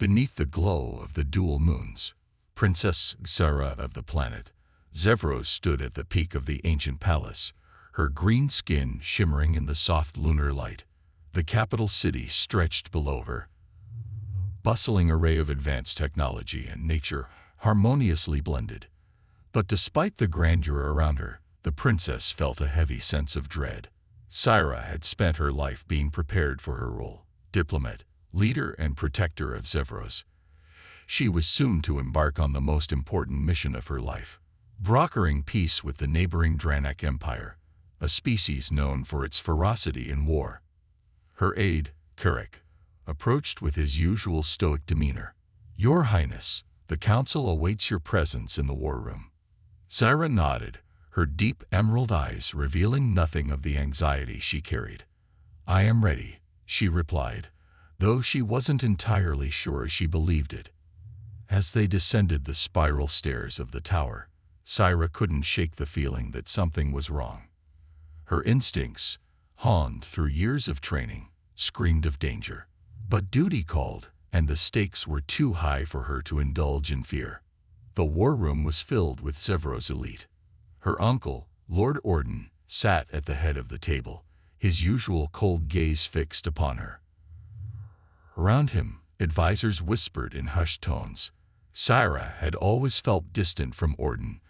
Beneath the glow of the dual moons, Princess Xara of the planet Zevros stood at the peak of the ancient palace, her green skin shimmering in the soft lunar light. The capital city stretched below her, bustling array of advanced technology and nature harmoniously blended. But despite the grandeur around her, the princess felt a heavy sense of dread. Xara had spent her life being prepared for her role: diplomat, leader, and protector of Zevros. She was soon to embark on the most important mission of her life, brokering peace with the neighboring Dranak Empire, a species known for its ferocity in war. Her aide, Karek, approached with his usual stoic demeanor. "Your Highness, the council awaits your presence in the war room." Xara nodded, her deep emerald eyes revealing nothing of the anxiety she carried. "I am ready," she replied, though she wasn't entirely sure she believed it. As they descended the spiral stairs of the tower, Xara couldn't shake the feeling that something was wrong. Her instincts, honed through years of training, screamed of danger. But duty called, and the stakes were too high for her to indulge in fear. The war room was filled with Zevros' elite. Her uncle, Lord Orden, sat at the head of the table, his usual cold gaze fixed upon her. Around him, advisors whispered in hushed tones. Xara had always felt distant from Orden,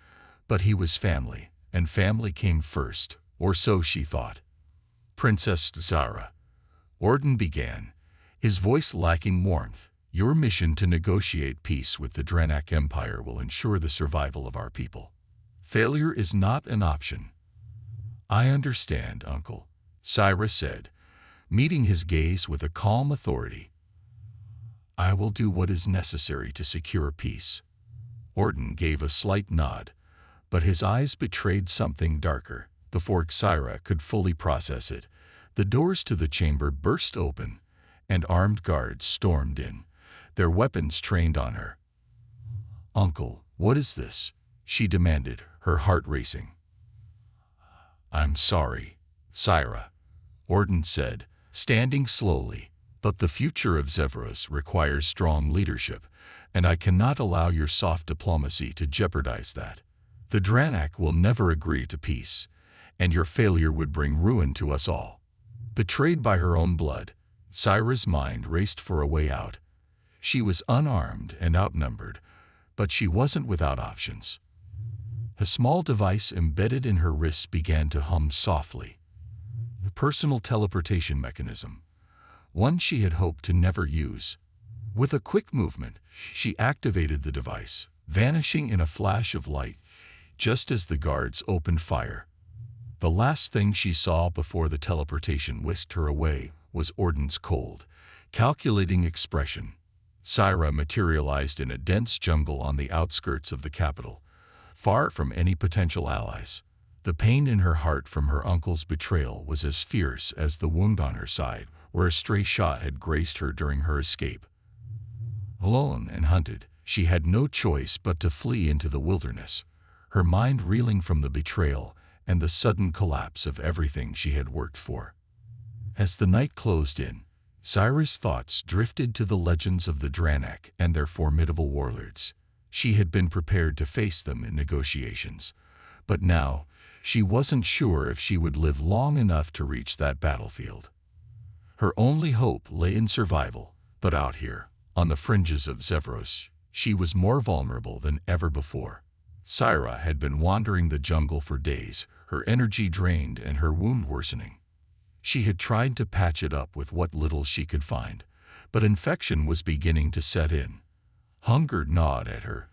but he was family, and family came first, or so she thought. "Princess Xara," Orden began, his voice lacking warmth, "your mission to negotiate peace with the Dranak Empire will ensure the survival of our people. Failure is not an option." "I understand, Uncle," Xara said, meeting his gaze with a calm authority. "I will do what is necessary to secure peace." Orden gave a slight nod, but his eyes betrayed something darker. Before Xara could fully process it, the doors to the chamber burst open, and armed guards stormed in, their weapons trained on her. "Uncle, what is this?" she demanded, her heart racing. "I'm sorry, Xara," Orden said, standing slowly, "but the future of Zevros requires strong leadership, and I cannot allow your soft diplomacy to jeopardize that. The Dranak will never agree to peace, and your failure would bring ruin to us all." Betrayed by her own blood, Xara's mind raced for a way out. She was unarmed and outnumbered, but she wasn't without options. A small device embedded in her wrist began to hum softly. A personal teleportation mechanism, one she had hoped to never use. With a quick movement, she activated the device, vanishing in a flash of light just as the guards opened fire. The last thing she saw before the teleportation whisked her away was Orden's cold, calculating expression. Xara materialized in a dense jungle on the outskirts of the capital, far from any potential allies. The pain in her heart from her uncle's betrayal was as fierce as the wound on her side, where a stray shot had grazed her during her escape. Alone and hunted, she had no choice but to flee into the wilderness, her mind reeling from the betrayal and the sudden collapse of everything she had worked for. As the night closed in, Xara's thoughts drifted to the legends of the Dranak and their formidable warlords. She had been prepared to face them in negotiations, but now she wasn't sure if she would live long enough to reach that battlefield. Her only hope lay in survival, but out here, on the fringes of Zevros, she was more vulnerable than ever before. Xara had been wandering the jungle for days, her energy drained and her wound worsening. She had tried to patch it up with what little she could find, but infection was beginning to set in. Hunger gnawed at her,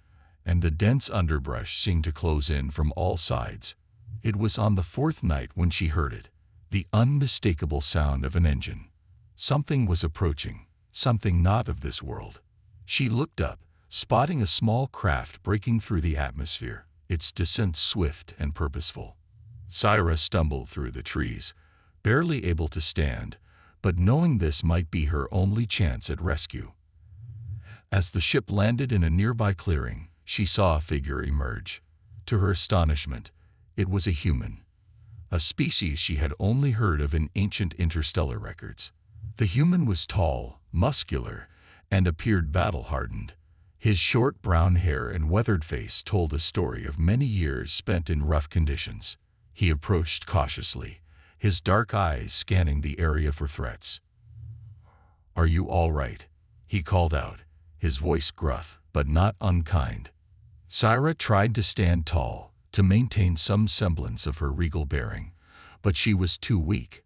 and the dense underbrush seemed to close in from all sides. It was on the fourth night when she heard it, the unmistakable sound of an engine. Something was approaching, something not of this world. She looked up, spotting a small craft breaking through the atmosphere, its descent swift and purposeful. Xara stumbled through the trees, barely able to stand, but knowing this might be her only chance at rescue. As the ship landed in a nearby clearing, she saw a figure emerge. To her astonishment, it was a human, a species she had only heard of in ancient interstellar records. The human was tall, muscular, and appeared battle-hardened. His short brown hair and weathered face told a story of many years spent in rough conditions. He approached cautiously, his dark eyes scanning the area for threats. "Are you all right?" he called out, his voice gruff but not unkind. Sci-Fi tried to stand tall, to maintain some semblance of her regal bearing, but she was too weak.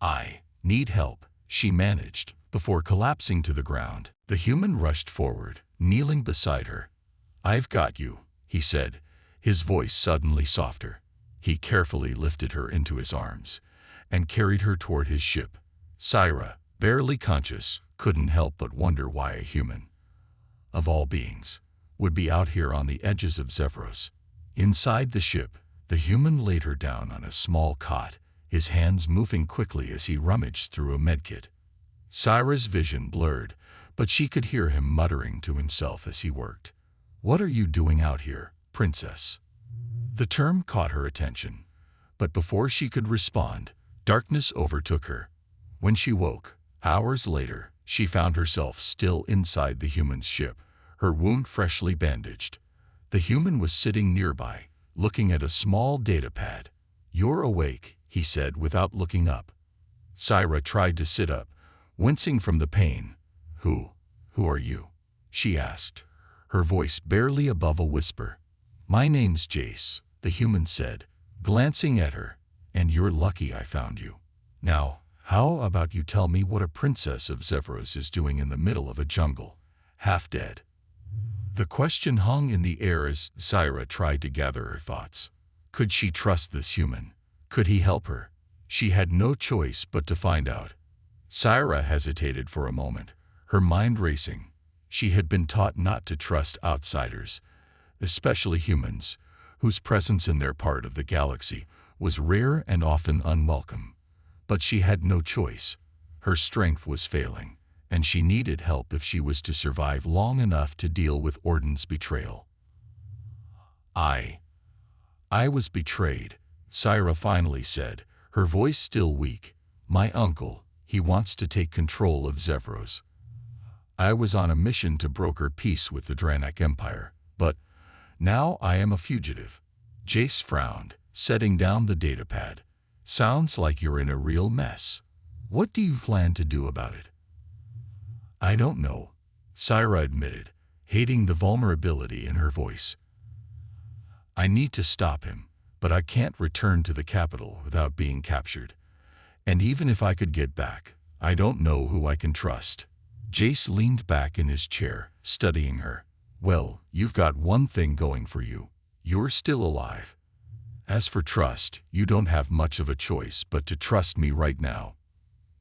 "I need help," she managed, before collapsing to the ground. The human rushed forward, kneeling beside her. "I've got you," he said, his voice suddenly softer. He carefully lifted her into his arms and carried her toward his ship. Sci-Fi, barely conscious, couldn't help but wonder why a human, of all beings, would be out here on the edges of Zevros. Inside the ship, the human laid her down on a small cot, his hands moving quickly as he rummaged through a medkit. Sci-Fi's vision blurred, but she could hear him muttering to himself as he worked. "What are you doing out here, princess?" The term caught her attention, but before she could respond, darkness overtook her. When she woke, hours later, she found herself still inside the human's ship, her wound freshly bandaged. The human was sitting nearby, looking at a small data pad. "You're awake," he said without looking up. Sci-Fi tried to sit up, wincing from the pain. Who are you?" she asked, her voice barely above a whisper. "My name's Jace," the human said, glancing at her, "and you're lucky I found you. Now, how about you tell me what a princess of Zevros is doing in the middle of a jungle, half dead?" The question hung in the air as Sci-Fi tried to gather her thoughts. Could she trust this human? Could he help her? She had no choice but to find out. Sci-Fi hesitated for a moment, her mind racing. She had been taught not to trust outsiders, especially humans, whose presence in their part of the galaxy was rare and often unwelcome. But she had no choice. Her strength was failing, and she needed help if she was to survive long enough to deal with Orden's betrayal. I was betrayed," Sci-Fi finally said, her voice still weak. "My uncle, he wants to take control of Zevros. I was on a mission to broker peace with the Dranak Empire, but now I am a fugitive." Jace frowned, setting down the datapad. "Sounds like you're in a real mess. What do you plan to do about it?" "I don't know," Sci-Fi admitted, hating the vulnerability in her voice. "I need to stop him, but I can't return to the capital without being captured. And even if I could get back, I don't know who I can trust." Jace leaned back in his chair, studying her. "Well, you've got one thing going for you. You're still alive. As for trust, you don't have much of a choice but to trust me right now."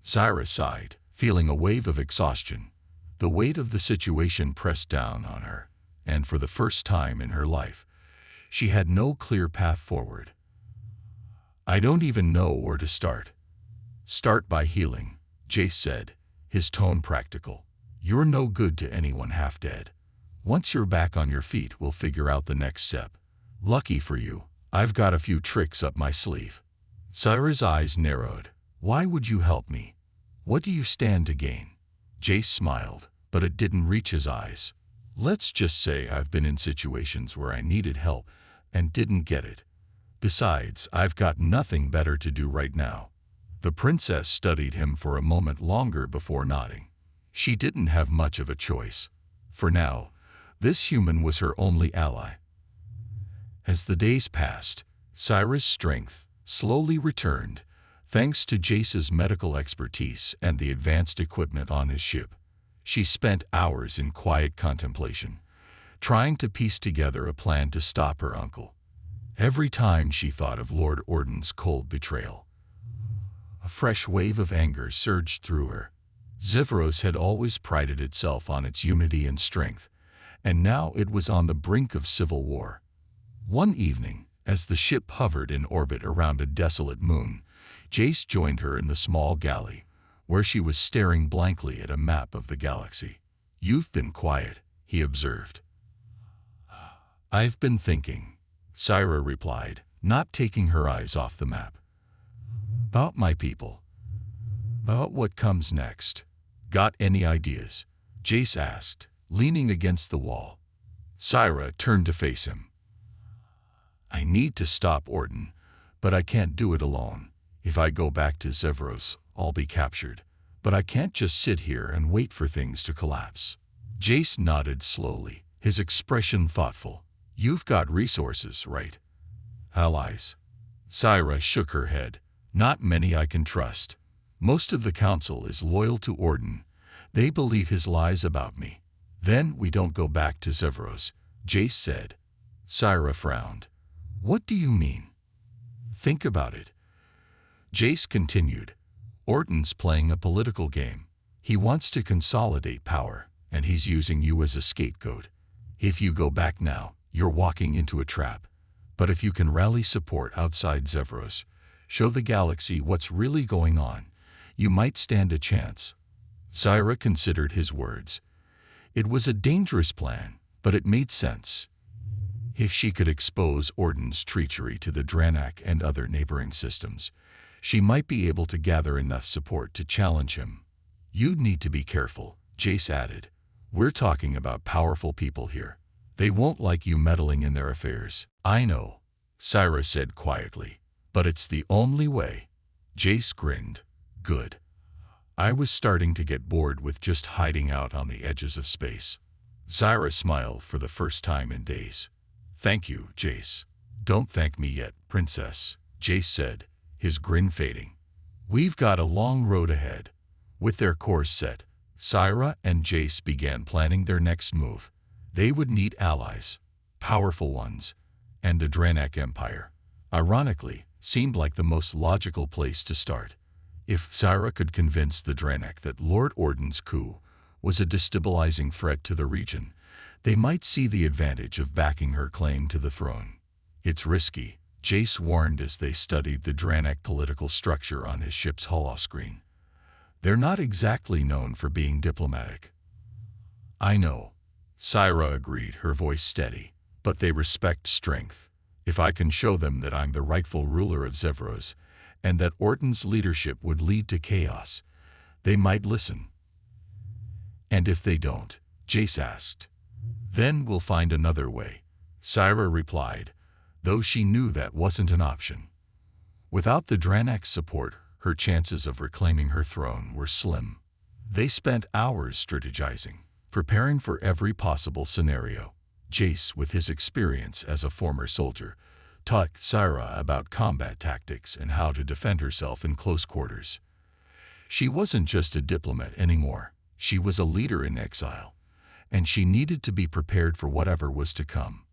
Sci-Fi sighed, feeling a wave of exhaustion. The weight of the situation pressed down on her, and for the first time in her life, she had no clear path forward. "I don't even know where to start." "Start by healing," Jace said, his tone practical. "You're no good to anyone half dead. Once you're back on your feet, we'll figure out the next step. Lucky for you, I've got a few tricks up my sleeve." Sci-Fi's eyes narrowed. "Why would you help me? What do you stand to gain?" Jace smiled, but it didn't reach his eyes. "Let's just say I've been in situations where I needed help and didn't get it. Besides, I've got nothing better to do right now." The princess studied him for a moment longer before nodding. She didn't have much of a choice. For now, this human was her only ally. As the days passed, Sci-Fi's strength slowly returned, thanks to Jace's medical expertise and the advanced equipment on his ship. She spent hours in quiet contemplation, trying to piece together a plan to stop her uncle. Every time she thought of Lord Orden's cold betrayal, a fresh wave of anger surged through her. Zevros had always prided itself on its unity and strength, and now it was on the brink of civil war. One evening, as the ship hovered in orbit around a desolate moon, Jace joined her in the small galley, where she was staring blankly at a map of the galaxy. "You've been quiet," he observed. "I've been thinking," Sci-Fi replied, not taking her eyes off the map. "About my people. About what comes next." Got any ideas? Jace asked, leaning against the wall. Syra turned to face him. I need to stop Orton, but I can't do it alone. If I go back to Zevros, I'll be captured. But I can't just sit here and wait for things to collapse. Jace nodded slowly, his expression thoughtful. You've got resources, right? Allies. Syra shook her head. Not many I can trust. Most of the council is loyal to Orton. They believe his lies about me. Then we don't go back to Zevros, Jace said. Syra frowned. What do you mean? Think about it. Jace continued. Orton's playing a political game. He wants to consolidate power, and he's using you as a scapegoat. If you go back now, you're walking into a trap. But if you can rally support outside Zevros, show the galaxy what's really going on, you might stand a chance. Syra considered his words. It was a dangerous plan, but it made sense. If she could expose Orton's treachery to the Dranak and other neighboring systems, she might be able to gather enough support to challenge him. You'd need to be careful, Jace added. We're talking about powerful people here. They won't like you meddling in their affairs. I know, Syra said quietly, but it's the only way. Jace grinned. Good. I was starting to get bored with just hiding out on the edges of space. Syra smiled for the first time in days. Thank you, Jace. Don't thank me yet, Princess, Jace said, his grin fading. We've got a long road ahead. With their course set, Syra and Jace began planning their next move. They would need allies, powerful ones, and the Dranak Empire. Ironically, seemed like the most logical place to start. If Syra could convince the Dranak that Lord Orton's coup was a destabilizing threat to the region, they might see the advantage of backing her claim to the throne. It's risky, Jace warned as they studied the Dranak political structure on his ship's holoscreen. They're not exactly known for being diplomatic. I know, Syra agreed, her voice steady, but they respect strength. If I can show them that I'm the rightful ruler of Zevros, and that Orton's leadership would lead to chaos, they might listen. And if they don't, Jace asked. Then we'll find another way, Syra replied, though she knew that wasn't an option. Without the Dranak's support, her chances of reclaiming her throne were slim. They spent hours strategizing, preparing for every possible scenario. Jace, with his experience as a former soldier, taught Syra about combat tactics and how to defend herself in close quarters. She wasn't just a diplomat anymore, she was a leader in exile, and she needed to be prepared for whatever was to come.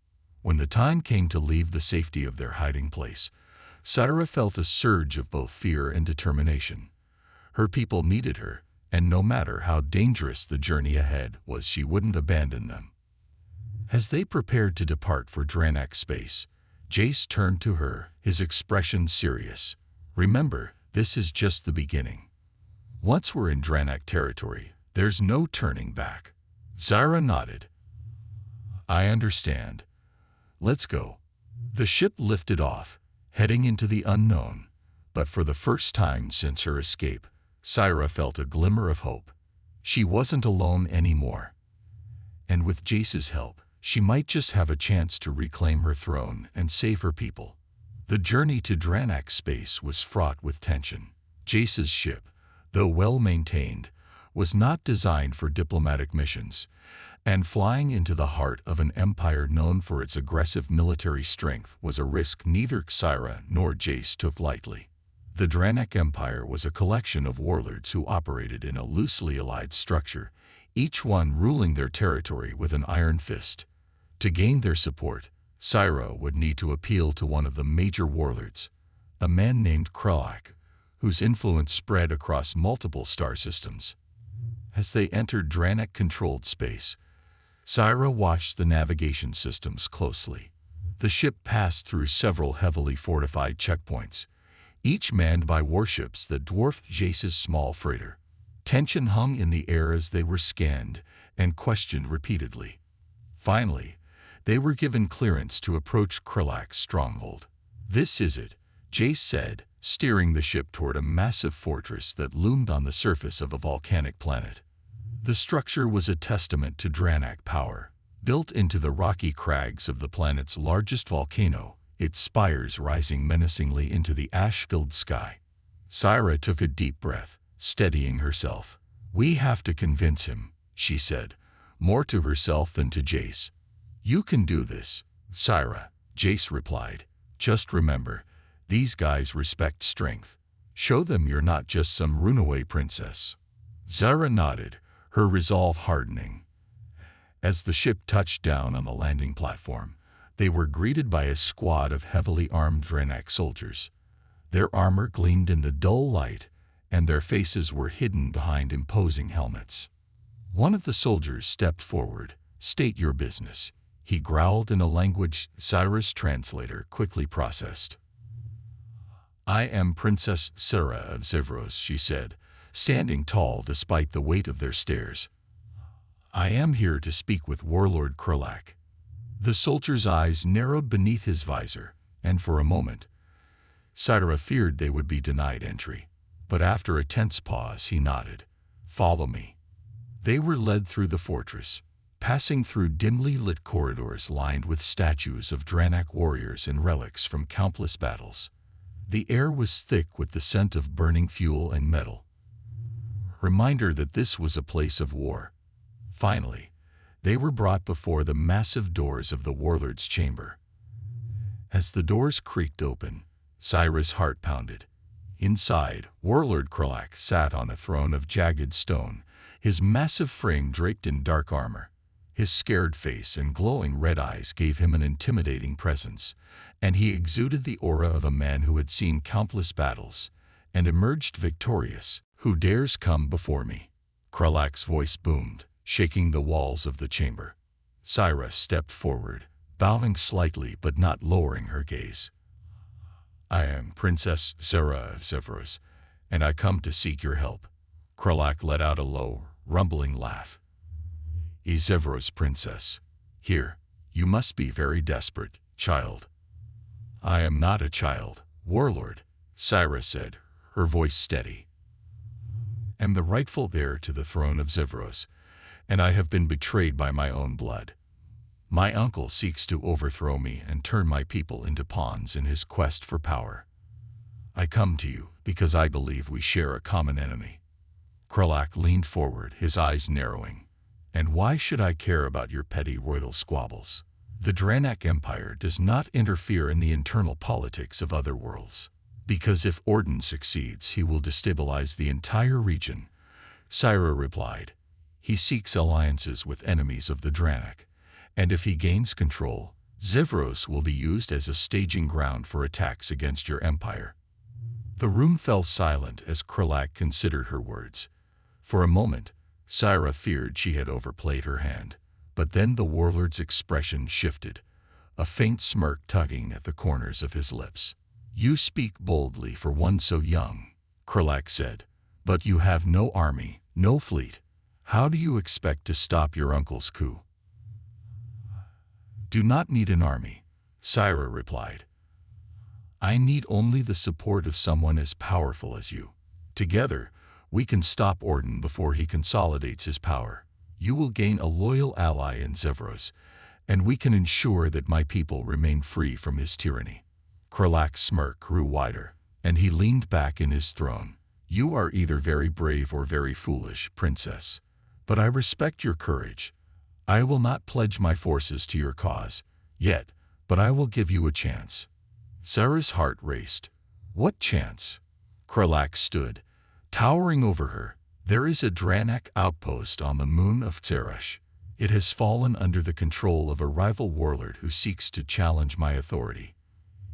When the time came to leave the safety of their hiding place, Syra felt a surge of both fear and determination. Her people needed her, and no matter how dangerous the journey ahead was, she wouldn't abandon them. As they prepared to depart for Dranak space, Jace turned to her, his expression serious. Remember, this is just the beginning. Once we're in Dranak territory, there's no turning back. Syra nodded. I understand. Let's go. The ship lifted off, heading into the unknown, but for the first time since her escape, Syra felt a glimmer of hope. She wasn't alone anymore. And with Jace's help, she might just have a chance to reclaim her throne and save her people. The journey to Dranak space was fraught with tension. Jace's ship, though well-maintained, was not designed for diplomatic missions, and flying into the heart of an empire known for its aggressive military strength was a risk neither Syra nor Jace took lightly. The Dranak Empire was a collection of warlords who operated in a loosely allied structure, each one ruling their territory with an iron fist. To gain their support, Syra would need to appeal to one of the major warlords, a man named Kralak, whose influence spread across multiple star systems. As they entered Dranak-controlled space, Syra watched the navigation systems closely. The ship passed through several heavily fortified checkpoints, each manned by warships that dwarfed Jace's small freighter. Tension hung in the air as they were scanned and questioned repeatedly. Finally, they were given clearance to approach Kralak's stronghold. This is it, Jace said, steering the ship toward a massive fortress that loomed on the surface of a volcanic planet. The structure was a testament to Dranak power. Built into the rocky crags of the planet's largest volcano, its spires rising menacingly into the ash-filled sky. Syra took a deep breath, steadying herself. "We have to convince him," she said, more to herself than to Jace. "You can do this, Syra," Jace replied. "Just remember, these guys respect strength. Show them you're not just some runaway princess." Syra nodded, her resolve hardening. As the ship touched down on the landing platform, they were greeted by a squad of heavily armed Dranak soldiers. Their armor gleamed in the dull light, and their faces were hidden behind imposing helmets. One of the soldiers stepped forward. "State your business," he growled in a language Syra's translator quickly processed. "I am Princess Syra of Zevros," she said, standing tall despite the weight of their stares. "I am here to speak with Warlord Krolak." The soldier's eyes narrowed beneath his visor, and for a moment, Syra feared they would be denied entry. But after a tense pause, he nodded. "Follow me." They were led through the fortress, passing through dimly lit corridors lined with statues of Dranak warriors and relics from countless battles. The air was thick with the scent of burning fuel and metal. Reminder that this was a place of war. Finally, they were brought before the massive doors of the warlord's chamber. As the doors creaked open, Syra's heart pounded. Inside, Warlord Krolak sat on a throne of jagged stone, his massive frame draped in dark armor. His scared face and glowing red eyes gave him an intimidating presence, and he exuded the aura of a man who had seen countless battles and emerged victorious. "Who dares come before me?" Krolak's voice boomed, shaking the walls of the chamber. Syra stepped forward, bowing slightly but not lowering her gaze. "I am Princess Syra of Zevros, and I come to seek your help." Krolak let out a low, rumbling laugh. "Zevros princess. Here, you must be very desperate, child." "I am not a child, warlord," Syra said, her voice steady. "Am the rightful heir to the throne of Zevros, and I have been betrayed by my own blood. My uncle seeks to overthrow me and turn my people into pawns in his quest for power. I come to you because I believe we share a common enemy." Krolak leaned forward, his eyes narrowing. "And why should I care about your petty royal squabbles? The Dranak Empire does not interfere in the internal politics of other worlds. Because if Orden succeeds, he will destabilize the entire region," Syra replied. "He seeks alliances with enemies of the Dranak, and if he gains control, Zevros will be used as a staging ground for attacks against your empire." The room fell silent as Krolak considered her words. For a moment, Syra feared she had overplayed her hand, but then the warlord's expression shifted, a faint smirk tugging at the corners of his lips. "You speak boldly for one so young," Krolak said, "but you have no army, no fleet. How do you expect to stop your uncle's coup?" "Do not need an army," Syra replied. "I need only the support of someone as powerful as you. Together, we can stop Orden before he consolidates his power. You will gain a loyal ally in Zevros, and we can ensure that my people remain free from his tyranny." Krolak's smirk grew wider, and he leaned back in his throne. "You are either very brave or very foolish, princess. But I respect your courage. I will not pledge my forces to your cause, yet, but I will give you a chance." Syra's heart raced. "What chance?" Krolak stood, towering over her. "There is a Dranak outpost on the moon of Xerash. It has fallen under the control of a rival warlord who seeks to challenge my authority.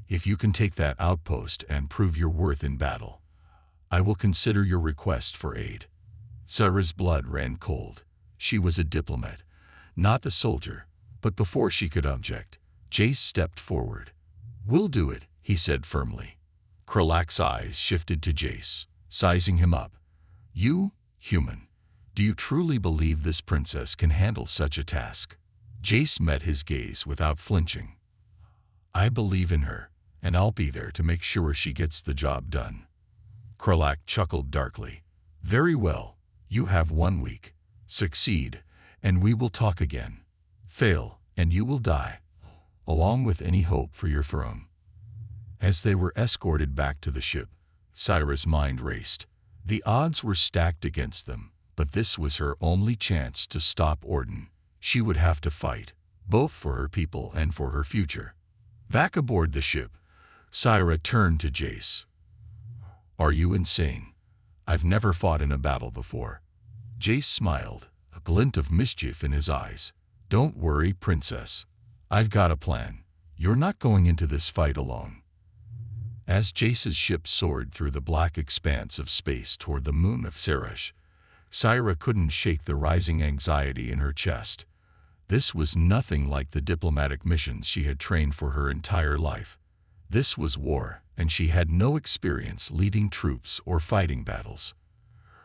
If you can take that outpost and prove your worth in battle, I will consider your request for aid." Syra's blood ran cold. She was a diplomat, not a soldier, but before she could object, Jace stepped forward. "We'll do it," he said firmly. Krolak's eyes shifted to Jace, sizing him up. "You, human, do you truly believe this princess can handle such a task?" Jace met his gaze without flinching. "I believe in her, and I'll be there to make sure she gets the job done." Krolak chuckled darkly. "Very well, you have 1 week. Succeed, and we will talk again. Fail, and you will die, along with any hope for your throne. As they were escorted back to the ship, Syra's mind raced. The odds were stacked against them, but this was her only chance to stop Orden. She would have to fight, both for her people and for her future. Back aboard the ship, Syra turned to Jace. "Are you insane? I've never fought in a battle before." Jace smiled, a glint of mischief in his eyes. "Don't worry, princess. I've got a plan. You're not going into this fight alone." As Jace's ship soared through the black expanse of space toward the moon of Ceresh, Syra couldn't shake the rising anxiety in her chest. This was nothing like the diplomatic missions she had trained for her entire life. This was war, and she had no experience leading troops or fighting battles.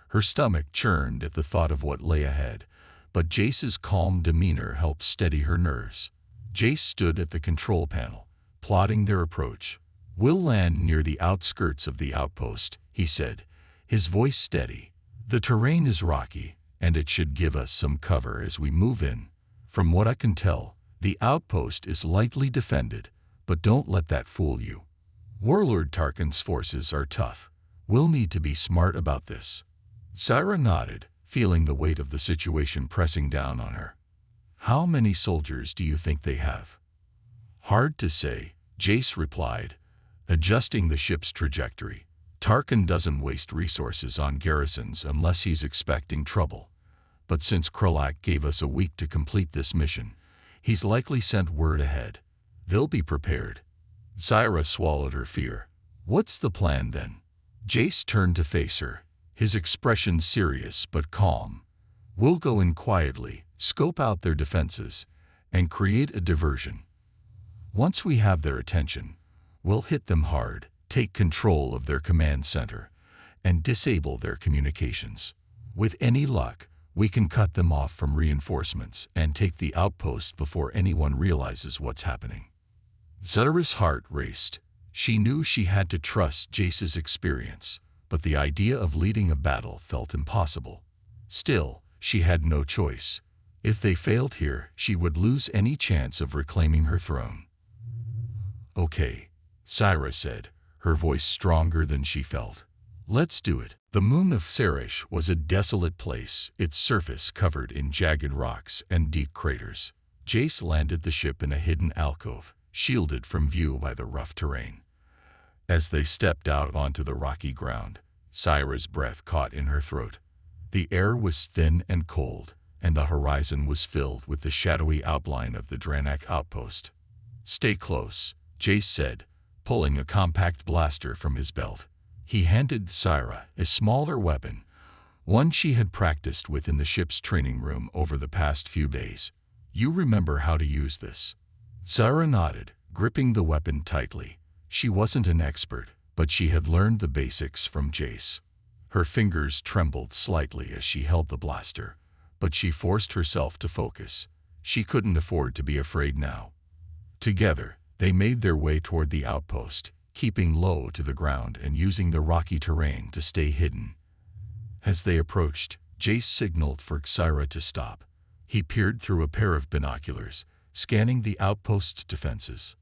Her stomach churned at the thought of what lay ahead, but Jace's calm demeanor helped steady her nerves. Jace stood at the control panel, plotting their approach. "We'll land near the outskirts of the outpost," he said, his voice steady. "The terrain is rocky, and it should give us some cover as we move in. From what I can tell, the outpost is lightly defended, but don't let that fool you. Warlord Tarkin's forces are tough. We'll need to be smart about this." Syra nodded, feeling the weight of the situation pressing down on her. "How many soldiers do you think they have?" "Hard to say," Jace replied, adjusting the ship's trajectory. "Tarkin doesn't waste resources on garrisons unless he's expecting trouble. But since Krolak gave us a week to complete this mission, he's likely sent word ahead. They'll be prepared." Syra swallowed her fear. "What's the plan then?" Jace turned to face her, his expression serious but calm. "We'll go in quietly, scope out their defenses, and create a diversion. Once we have their attention, we'll hit them hard, take control of their command center, and disable their communications. With any luck, we can cut them off from reinforcements and take the outpost before anyone realizes what's happening." Syra's heart raced. She knew she had to trust Jace's experience, but the idea of leading a battle felt impossible. Still, she had no choice. If they failed here, she would lose any chance of reclaiming her throne. "Okay," Syra said, her voice stronger than she felt. "Let's do it." The moon of Ceresh was a desolate place, its surface covered in jagged rocks and deep craters. Jace landed the ship in a hidden alcove, shielded from view by the rough terrain. As they stepped out onto the rocky ground, Syra's breath caught in her throat. The air was thin and cold, and the horizon was filled with the shadowy outline of the Dranak outpost. "Stay close," Jace said, pulling a compact blaster from his belt. He handed Syra a smaller weapon, one she had practiced with in the ship's training room over the past few days. "You remember how to use this?" Syra nodded, gripping the weapon tightly. She wasn't an expert, but she had learned the basics from Jace. Her fingers trembled slightly as she held the blaster, but she forced herself to focus. She couldn't afford to be afraid now. Together, they made their way toward the outpost, keeping low to the ground and using the rocky terrain to stay hidden. As they approached, Jace signaled for Syra to stop. He peered through a pair of binoculars, scanning the outpost's defenses.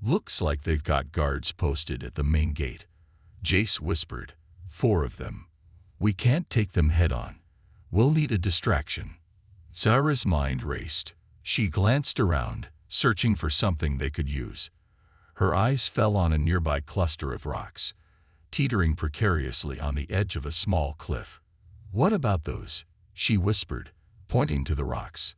"Looks like they've got guards posted at the main gate," Jace whispered. "4 of them. We can't take them head-on. We'll need a distraction." Syra's mind raced. She glanced around, searching for something they could use. Her eyes fell on a nearby cluster of rocks, teetering precariously on the edge of a small cliff. "What about those?" she whispered, pointing to the rocks.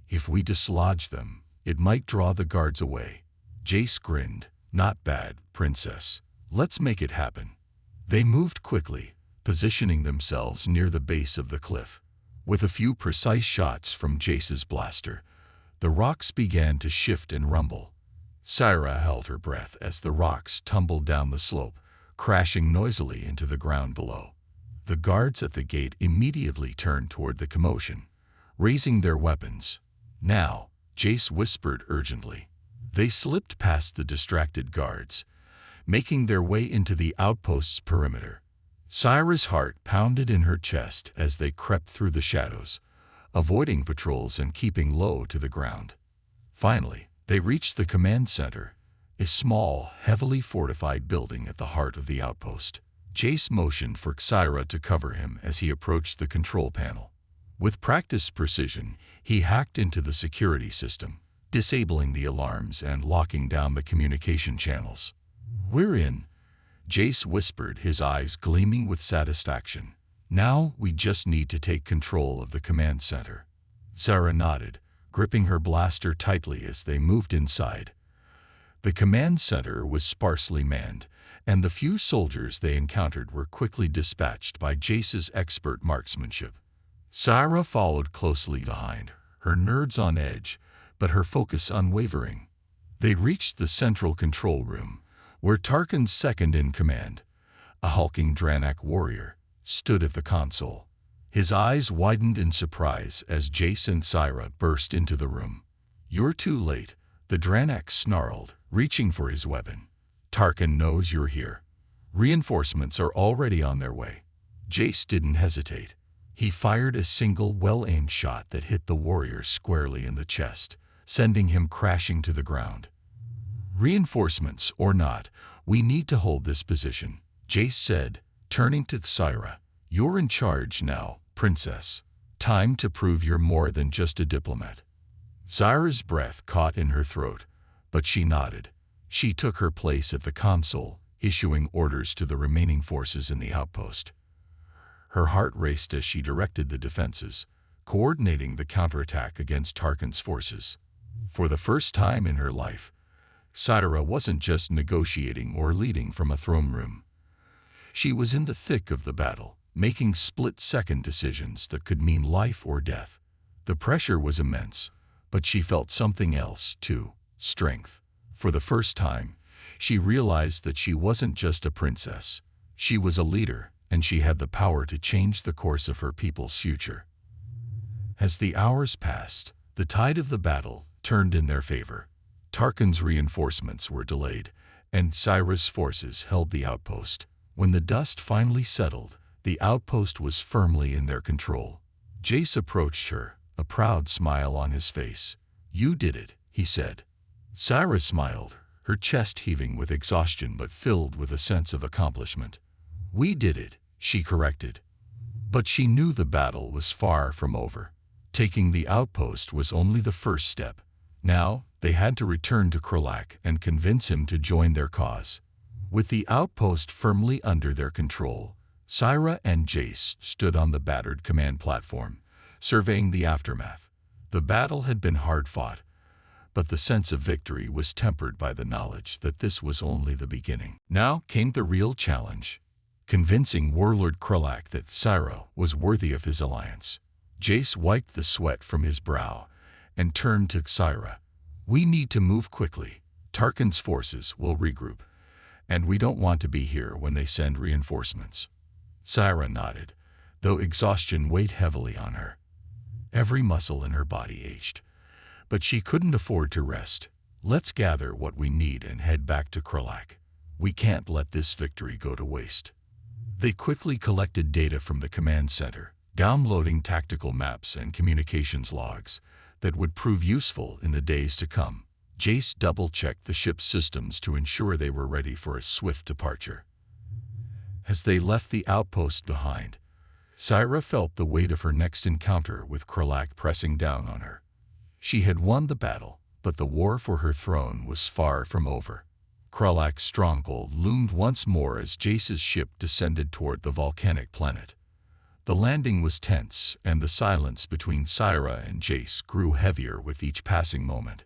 "If we dislodge them, it might draw the guards away." Jace grinned. "Not bad, princess. Let's make it happen." They moved quickly, positioning themselves near the base of the cliff. With a few precise shots from Jace's blaster, the rocks began to shift and rumble. Syra held her breath as the rocks tumbled down the slope, crashing noisily into the ground below. The guards at the gate immediately turned toward the commotion, raising their weapons. "Now," Jace whispered urgently. They slipped past the distracted guards, making their way into the outpost's perimeter. Syra's heart pounded in her chest as they crept through the shadows, avoiding patrols and keeping low to the ground. Finally, they reached the command center, a small, heavily fortified building at the heart of the outpost. Jace motioned for Xyra to cover him as he approached the control panel. With practiced precision, he hacked into the security system, disabling the alarms and locking down the communication channels. "We're in," Jace whispered, his eyes gleaming with satisfaction. "Now we just need to take control of the command center." Xyra nodded, gripping her blaster tightly as they moved inside. The command center was sparsely manned, and the few soldiers they encountered were quickly dispatched by Jace's expert marksmanship. Xyra followed closely behind, her nerves on edge, but her focus unwavering. They reached the central control room, where Tarkin's second-in-command, a hulking Dranak warrior, stood at the console. His eyes widened in surprise as Jace and Xyra burst into the room. "You're too late," the Dranak snarled, reaching for his weapon. "Tarkin knows you're here. Reinforcements are already on their way." Jace didn't hesitate. He fired a single well-aimed shot that hit the warrior squarely in the chest, sending him crashing to the ground. "Reinforcements or not, we need to hold this position," Jace said, turning to Xyra. "You're in charge now, Princess. Time to prove you're more than just a diplomat." Xyra's breath caught in her throat, but she nodded. She took her place at the console, issuing orders to the remaining forces in the outpost. Her heart raced as she directed the defenses, coordinating the counterattack against Tarkin's forces. For the first time in her life, Xyra wasn't just negotiating or leading from a throne room. She was in the thick of the battle, making split-second decisions that could mean life or death. The pressure was immense, but she felt something else, too: strength. For the first time, she realized that she wasn't just a princess. She was a leader, and she had the power to change the course of her people's future. As the hours passed, the tide of the battle turned in their favor. Tarkin's reinforcements were delayed, and Xyra's forces held the outpost. When the dust finally settled, the outpost was firmly in their control. Jace approached her, a proud smile on his face. "You did it," he said. Xyra smiled, her chest heaving with exhaustion but filled with a sense of accomplishment. "We did it," she corrected. But she knew the battle was far from over. Taking the outpost was only the first step. Now, they had to return to Krolak and convince him to join their cause. With the outpost firmly under their control, Xyra and Jace stood on the battered command platform, surveying the aftermath. The battle had been hard-fought, but the sense of victory was tempered by the knowledge that this was only the beginning. Now came the real challenge: convincing Warlord Krolak that Xyra was worthy of his alliance. Jace wiped the sweat from his brow and turned to Xyra. "We need to move quickly. Tarkin's forces will regroup, and we don't want to be here when they send reinforcements." Xyra nodded, though exhaustion weighed heavily on her. Every muscle in her body ached, but she couldn't afford to rest. "Let's gather what we need and head back to Krolak. We can't let this victory go to waste." They quickly collected data from the command center, downloading tactical maps and communications logs that would prove useful in the days to come. Jace double-checked the ship's systems to ensure they were ready for a swift departure. As they left the outpost behind, Xyra felt the weight of her next encounter with Krolak pressing down on her. She had won the battle, but the war for her throne was far from over. Krolak's stronghold loomed once more as Jace's ship descended toward the volcanic planet. The landing was tense, and the silence between Xyra and Jace grew heavier with each passing moment.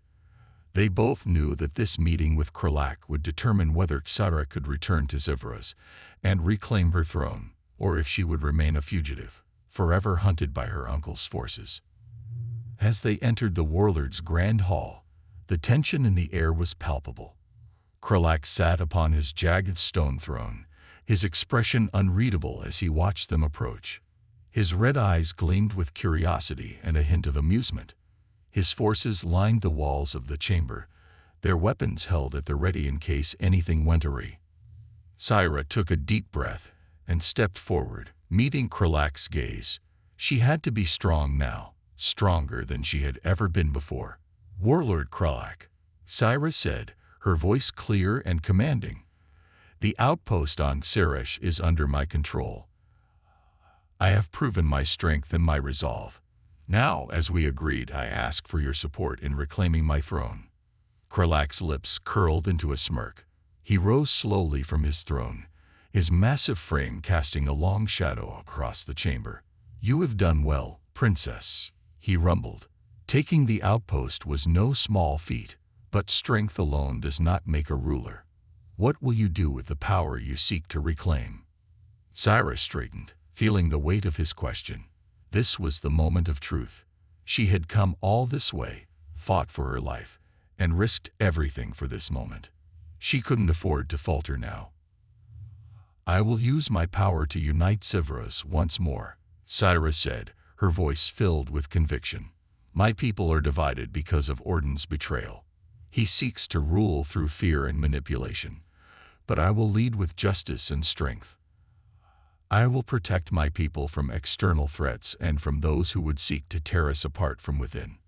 They both knew that this meeting with Krolak would determine whether Xyra could return to Zivros and reclaim her throne, or if she would remain a fugitive, forever hunted by her uncle's forces. As they entered the Warlord's grand hall, the tension in the air was palpable. Krolak sat upon his jagged stone throne, his expression unreadable as he watched them approach. His red eyes gleamed with curiosity and a hint of amusement. His forces lined the walls of the chamber, their weapons held at the ready in case anything went awry. Xyra took a deep breath and stepped forward, meeting Krolak's gaze. She had to be strong now, stronger than she had ever been before. "Warlord Kralak," Syra said, her voice clear and commanding. "The outpost on Seresh is under my control. I have proven my strength and my resolve. Now, as we agreed, I ask for your support in reclaiming my throne." Kralak's lips curled into a smirk. He rose slowly from his throne, his massive frame casting a long shadow across the chamber. "You have done well, princess," he rumbled. "Taking the outpost was no small feat, but strength alone does not make a ruler. What will you do with the power you seek to reclaim?" Syra straightened, feeling the weight of his question. This was the moment of truth. She had come all this way, fought for her life, and risked everything for this moment. She couldn't afford to falter now. "I will use my power to unite Severos once more," Syra said, her voice filled with conviction. "My people are divided because of Orden's betrayal. He seeks to rule through fear and manipulation. But I will lead with justice and strength. I will protect my people from external threats and from those who would seek to tear us apart from within."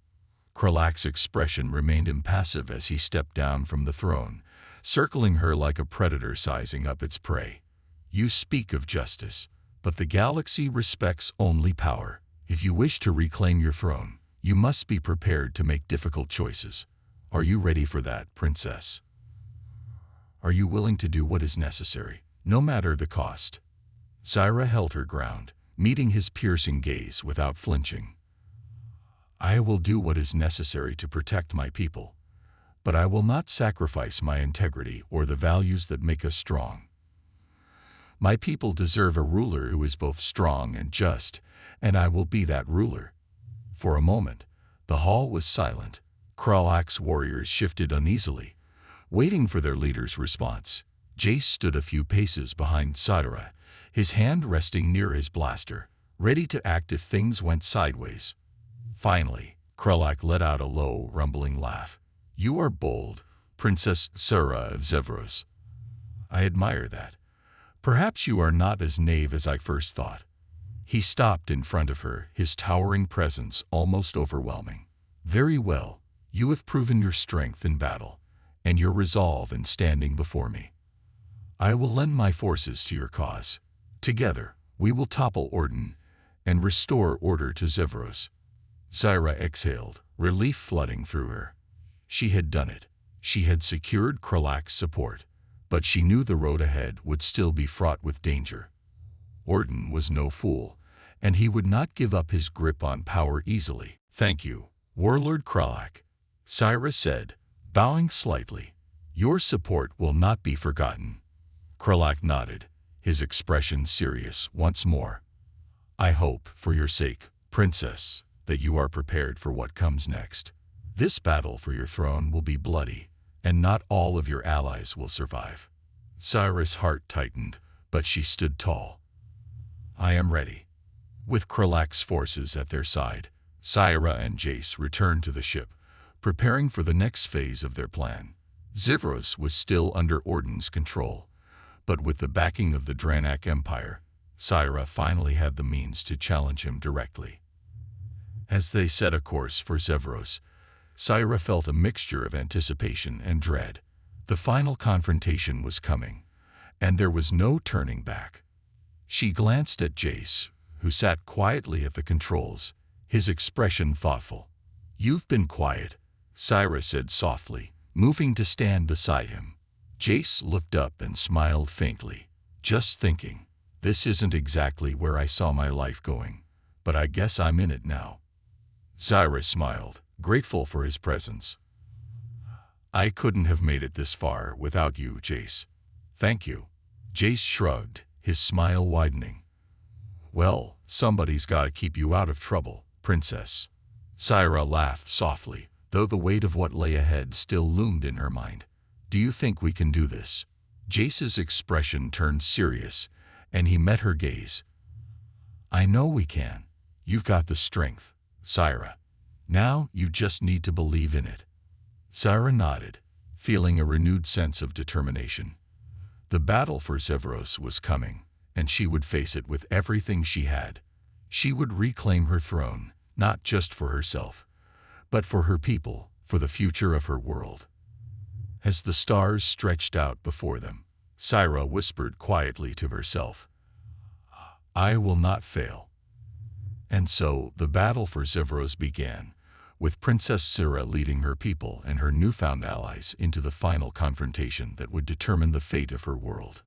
Kralak's expression remained impassive as he stepped down from the throne, circling her like a predator sizing up its prey. "You speak of justice, but the galaxy respects only power. If you wish to reclaim your throne, you must be prepared to make difficult choices. Are you ready for that, princess? Are you willing to do what is necessary, no matter the cost?" Syra held her ground, meeting his piercing gaze without flinching. "I will do what is necessary to protect my people, but I will not sacrifice my integrity or the values that make us strong. My people deserve a ruler who is both strong and just, and I will be that ruler." For a moment, the hall was silent. Kralak's warriors shifted uneasily, waiting for their leader's response. Jace stood a few paces behind Syra, his hand resting near his blaster, ready to act if things went sideways. Finally, Kralak let out a low, rumbling laugh. "You are bold, Princess Syra of Zevros. I admire that. Perhaps you are not as naive as I first thought." He stopped in front of her, his towering presence almost overwhelming. "Very well, you have proven your strength in battle, and your resolve in standing before me. I will lend my forces to your cause. Together, we will topple Orden and restore order to Zevros." Syra exhaled, relief flooding through her. She had done it. She had secured Kralak's support, but she knew the road ahead would still be fraught with danger. Orden was no fool, and he would not give up his grip on power easily. "Thank you, Warlord Kralak," Syra said, bowing slightly. "Your support will not be forgotten." Kralak nodded, his expression serious once more. "I hope, for your sake, princess, that you are prepared for what comes next. This battle for your throne will be bloody, and not all of your allies will survive." Syra's heart tightened, but she stood tall. "I am ready." With Kralak's forces at their side, Syra and Jace returned to the ship, preparing for the next phase of their plan. Zevros was still under Orden's control, but with the backing of the Dranak Empire, Syra finally had the means to challenge him directly. As they set a course for Zevros, Syra felt a mixture of anticipation and dread. The final confrontation was coming, and there was no turning back. She glanced at Jace, who sat quietly at the controls, his expression thoughtful. "You've been quiet," Syra said softly, moving to stand beside him. Jace looked up and smiled faintly. "Just thinking. This isn't exactly where I saw my life going, but I guess I'm in it now." Syra smiled, grateful for his presence. "I couldn't have made it this far without you, Jace. Thank you." Jace shrugged, his smile widening. "Well, somebody's got to keep you out of trouble, princess." Syra laughed softly, though the weight of what lay ahead still loomed in her mind. "Do you think we can do this?" Jace's expression turned serious, and he met her gaze. "I know we can. You've got the strength, Syra. Now you just need to believe in it." Syra nodded, feeling a renewed sense of determination. The battle for Zevros was coming, and she would face it with everything she had. She would reclaim her throne, not just for herself, but for her people, for the future of her world. As the stars stretched out before them, Syra whispered quietly to herself, "I will not fail." And so the battle for Zevros began, with Princess Syra leading her people and her newfound allies into the final confrontation that would determine the fate of her world.